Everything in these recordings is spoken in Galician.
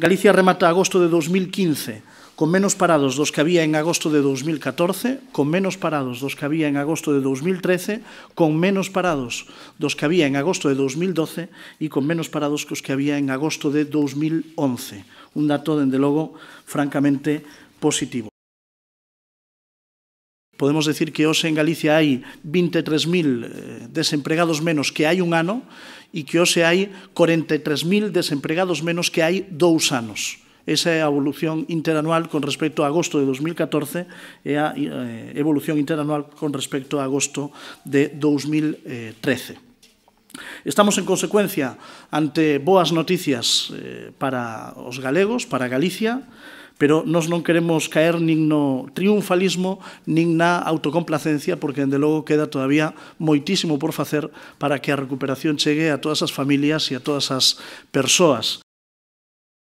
Galicia remata agosto de 2015 con menos parados dos que había en agosto de 2014, con menos parados dos que había en agosto de 2013, con menos parados dos que había en agosto de 2012 e con menos parados que os que había en agosto de 2011. Un dato, dende logo, francamente positivo. Podemos decir que hoxe en Galicia hai 23.000 desempregados menos que hai un ano e que hoxe hai 43.000 desempregados menos que hai 2 anos. Esa é a evolución interanual con respecto a agosto de 2014 e a evolución interanual con respecto a agosto de 2013. Estamos, en consecuencia, ante boas noticias para os galegos, para Galicia, pero nós non queremos caer nin no triunfalismo nin na autocomplacencia, porque, dende logo, queda todavía moitísimo por facer para que a recuperación chegue a todas as familias e a todas as persoas.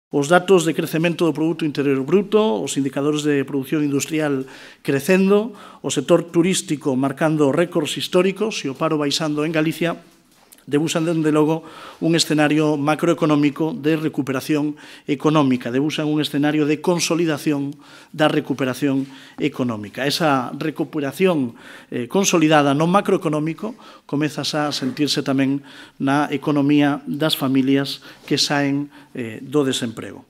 Os datos de crecemento do Produto Interior Bruto, os indicadores de produción industrial crecendo, o sector turístico marcando récords históricos e o paro baixando en Galicia, debuxan, dende logo, un escenario macroeconómico de recuperación económica, debuxan un escenario de consolidación da recuperación económica. Esa recuperación consolidada no macroeconómico comeza a sentirse tamén na economía das familias que saen do desemprego.